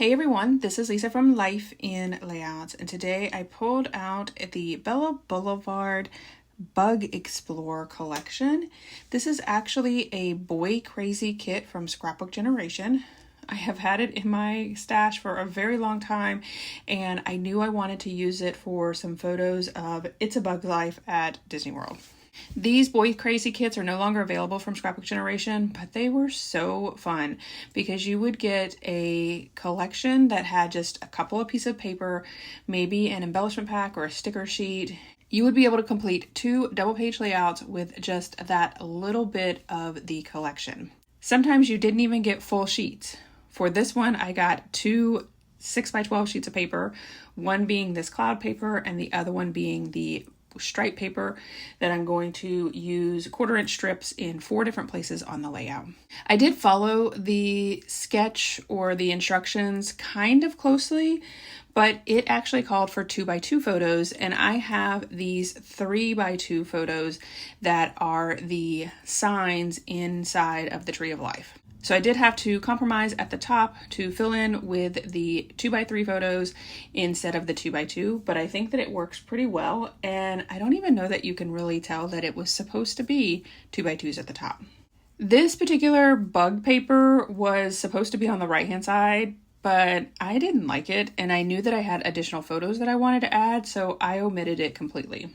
Hey everyone, this is Lisa from Life in Layouts, and today I pulled out the Bella Boulevard Bug Explorer collection. This is actually a boy crazy kit from Scrapbook Generation. I have had it in my stash for a very long time, and I knew I wanted to use it for some photos of It's a Bug's Life at Disney World. These boy crazy kits are no longer available from Scrapbook Generation, but they were so fun because you would get a collection that had just a couple of pieces of paper, maybe an embellishment pack or a sticker sheet. You would be able to complete 2 double page layouts with just that little bit of the collection. Sometimes you didn't even get full sheets. For this one, I got 2 6x12 sheets of paper, one being this cloud paper and the other one being the stripe paper that I'm going to use 1/4-inch strips in 4 different places on the layout. I did follow the sketch or the instructions kind of closely, but it actually called for 2x2 photos, and I have these 3x2 photos that are the signs inside of the Tree of Life. So I did have to compromise at the top to fill in with the 2x3 photos instead of the 2x2, but I think that it works pretty well, and I don't even know that you can really tell that it was supposed to be 2x2s at the top. This particular bug paper was supposed to be on the right-hand side, but I didn't like it, and I knew that I had additional photos that I wanted to add, so I omitted it completely.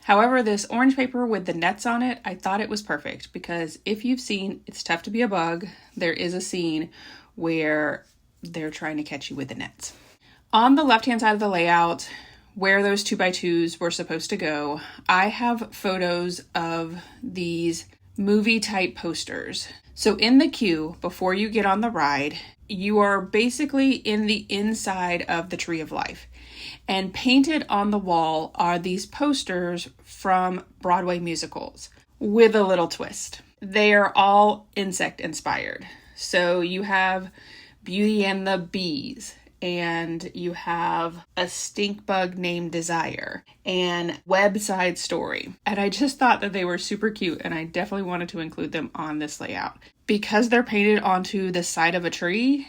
However, this orange paper with the nets on it, I thought it was perfect because if you've seen It's Tough to Be a Bug, there is a scene where they're trying to catch you with the nets. On the left-hand side of the layout, where those 2x2s were supposed to go, I have photos of these movie-type posters. So in the queue, before you get on the ride, you are basically in the inside of the Tree of Life. And painted on the wall are these posters from Broadway musicals with a little twist. They are all insect inspired. So you have Beauty and the Bees, and you have a stink bug named Desire, and Web Side Story. And I just thought that they were super cute, and I definitely wanted to include them on this layout. Because they're painted onto the side of a tree,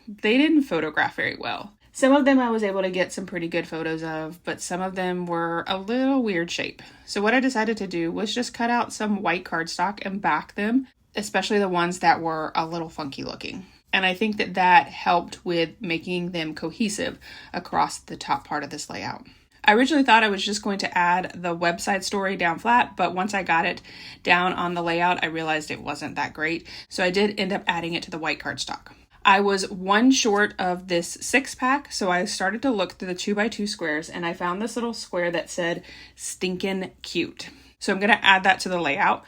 they didn't photograph very well. Some of them I was able to get some pretty good photos of, but some of them were a little weird shape. So what I decided to do was just cut out some white cardstock and back them, especially the ones that were a little funky looking. And I think that that helped with making them cohesive across the top part of this layout. I originally thought I was just going to add the website story down flat, but once I got it down on the layout, I realized it wasn't that great. So I did end up adding it to the white cardstock. I was 1 short of this 6-pack, so I started to look through the 2x2 squares, and I found this little square that said stinkin' cute. So I'm going to add that to the layout.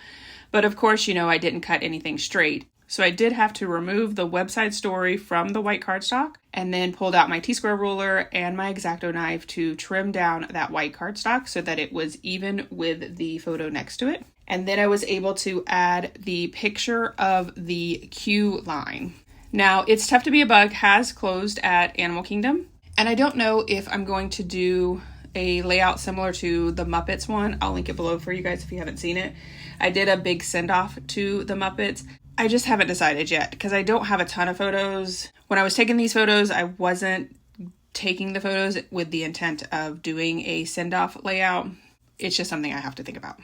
But of course, you know, I didn't cut anything straight. So I did have to remove the website story from the white cardstock and then pulled out my T-square ruler and my X-Acto knife to trim down that white cardstock so that it was even with the photo next to it. And then I was able to add the picture of the queue line. Now, It's Tough to Be a Bug has closed at Animal Kingdom, and I don't know if I'm going to do a layout similar to the Muppets one. I'll link it below for you guys if you haven't seen it. I did a big send-off to the Muppets. I just haven't decided yet because I don't have a ton of photos. When I was taking these photos, I wasn't taking the photos with the intent of doing a send-off layout. It's just something I have to think about.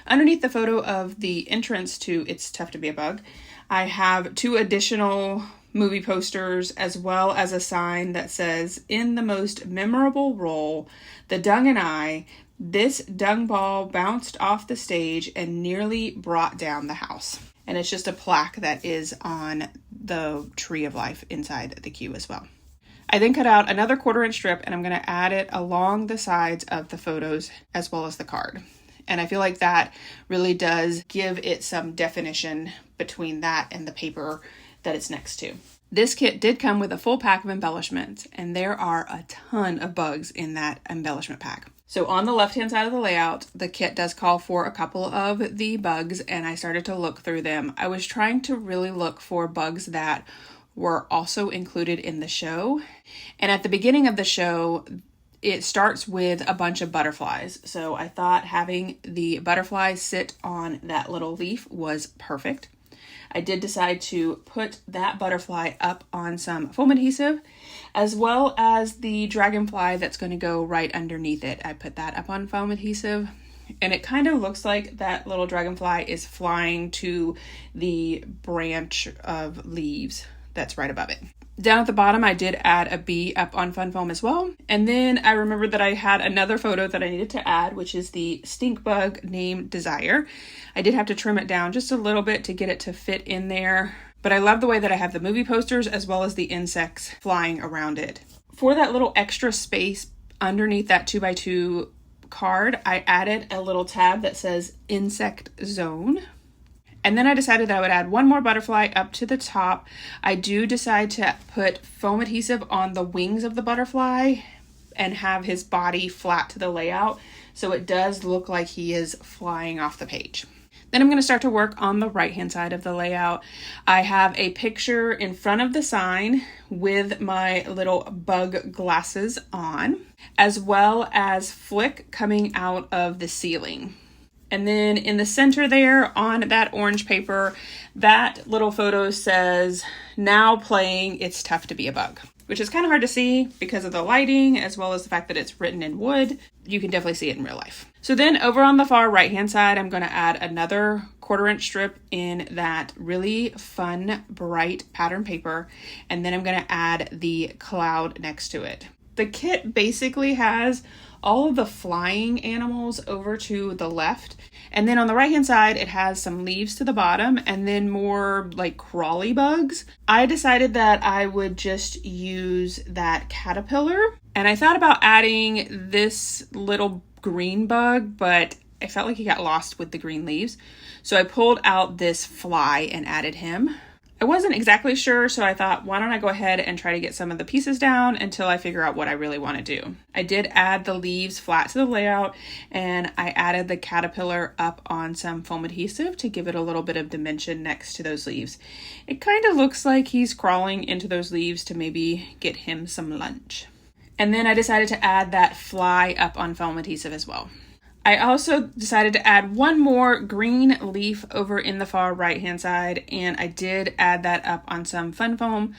Underneath the photo of the entrance to It's Tough to Be a Bug, I have 2 additional movie posters as well as a sign that says, "In the most memorable role, the Dung and I, this dung ball bounced off the stage and nearly brought down the house." And it's just a plaque that is on the Tree of Life inside the queue as well. I then cut out another 1/4-inch strip, and I'm going to add it along the sides of the photos as well as the card. And I feel like that really does give it some definition between that and the paper that it's next to. This kit did come with a full pack of embellishments, and there are a ton of bugs in that embellishment pack. So on the left-hand side of the layout, the kit does call for a couple of the bugs, and I started to look through them. I was trying to really look for bugs that were also included in the show. And at the beginning of the show, it starts with a bunch of butterflies. So I thought having the butterflies sit on that little leaf was perfect. I did decide to put that butterfly up on some foam adhesive, as well as the dragonfly that's going to go right underneath it. I put that up on foam adhesive, and it kind of looks like that little dragonfly is flying to the branch of leaves that's right above it. Down at the bottom, I did add a bee up on fun foam as well. And then I remembered that I had another photo that I needed to add, which is the stink bug named Desire. I did have to trim it down just a little bit to get it to fit in there. But I love the way that I have the movie posters as well as the insects flying around it. For that little extra space underneath that 2x2 card, I added a little tab that says Insect Zone. And then I decided that I would add one more butterfly up to the top. I do decide to put foam adhesive on the wings of the butterfly and have his body flat to the layout, so it does look like he is flying off the page. Then I'm going to start to work on the right-hand side of the layout. I have a picture in front of the sign with my little bug glasses on, as well as Flick coming out of the ceiling. And then in the center there on that orange paper, that little photo says, "Now playing It's Tough to Be a Bug," which is kind of hard to see because of the lighting, as well as the fact that it's written in wood. You can definitely see it in real life. So then over on the far right-hand side, I'm going to add another 1/4" strip in that really fun, bright pattern paper. And then I'm going to add the cloud next to it. The kit basically has all of the flying animals over to the left. And then on the right hand side, it has some leaves to the bottom and then more like crawly bugs. I decided that I would just use that caterpillar. And I thought about adding this little green bug, but I felt like he got lost with the green leaves. So I pulled out this fly and added him. I wasn't exactly sure, so I thought, why don't I go ahead and try to get some of the pieces down until I figure out what I really want to do. I did add the leaves flat to the layout, and I added the caterpillar up on some foam adhesive to give it a little bit of dimension next to those leaves. It kind of looks like he's crawling into those leaves to maybe get him some lunch. And then I decided to add that fly up on foam adhesive as well. I also decided to add one more green leaf over in the far right hand side, and I did add that up on some fun foam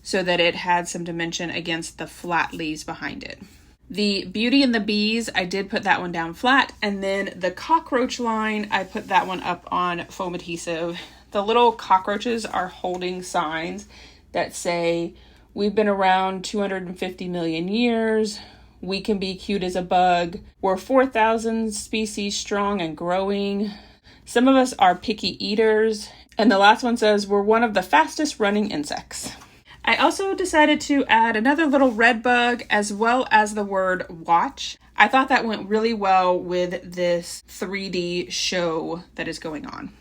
so that it had some dimension against the flat leaves behind it. The Beauty and the Bees, I did put that one down flat, and then the cockroach line, I put that one up on foam adhesive. The little cockroaches are holding signs that say, "We've been around 250 million years. We can be cute as a bug. We're 4,000 species strong and growing. Some of us are picky eaters." And the last one says, "We're one of the fastest running insects." I also decided to add another little red bug as well as the word watch. I thought that went really well with this 3D show that is going on.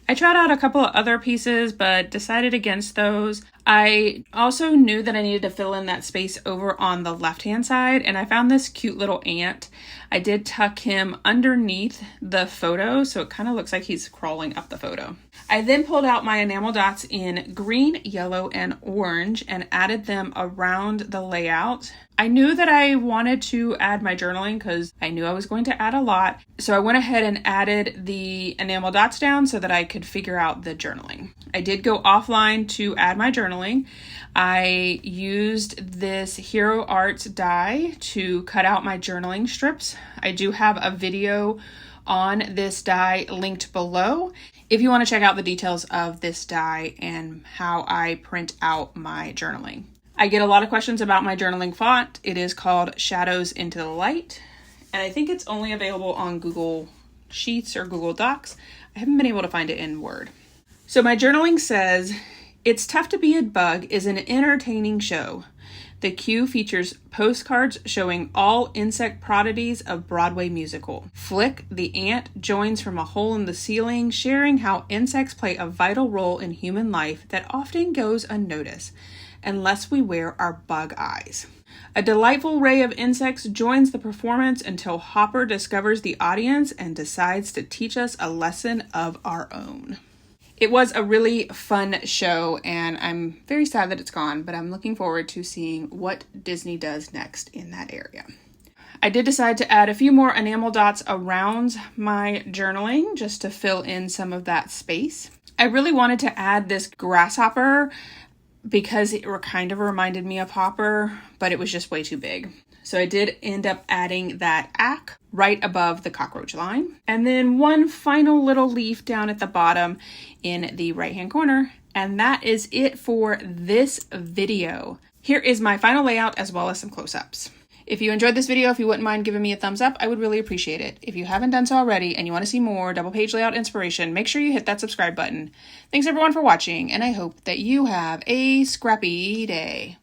I tried out a couple of other pieces, but decided against those. I also knew that I needed to fill in that space over on the left-hand side, and I found this cute little ant. I did tuck him underneath the photo, so it kind of looks like he's crawling up the photo. I then pulled out my enamel dots in green, yellow, and orange and added them around the layout. I knew that I wanted to add my journaling because I knew I was going to add a lot. So I went ahead and added the enamel dots down so that I could figure out the journaling. I did go offline to add my journaling. I used this Hero Arts die to cut out my journaling strips. I do have a video on this die linked below if you want to check out the details of this die and how I print out my journaling. I get a lot of questions about my journaling font. It is called Shadows into the Light, and I think it's only available on Google Sheets or Google Docs. I haven't been able to find it in Word. So my journaling says, "It's Tough to Be a Bug is an entertaining show. The queue features postcards showing all insect prodigies of Broadway musical. Flick, the ant, joins from a hole in the ceiling, sharing how insects play a vital role in human life that often goes unnoticed, unless we wear our bug eyes. A delightful ray of insects joins the performance until Hopper discovers the audience and decides to teach us a lesson of our own." It was a really fun show, and I'm very sad that it's gone, but I'm looking forward to seeing what Disney does next in that area. I did decide to add a few more enamel dots around my journaling just to fill in some of that space. I really wanted to add this grasshopper because it kind of reminded me of Hopper, but it was just way too big. So I did end up adding that ack right above the cockroach line. And then one final little leaf down at the bottom in the right-hand corner. And that is it for this video. Here is my final layout as well as some close-ups. If you enjoyed this video, if you wouldn't mind giving me a thumbs up, I would really appreciate it. If you haven't done so already and you want to see more double page layout inspiration, make sure you hit that subscribe button. Thanks everyone for watching, and I hope that you have a scrappy day.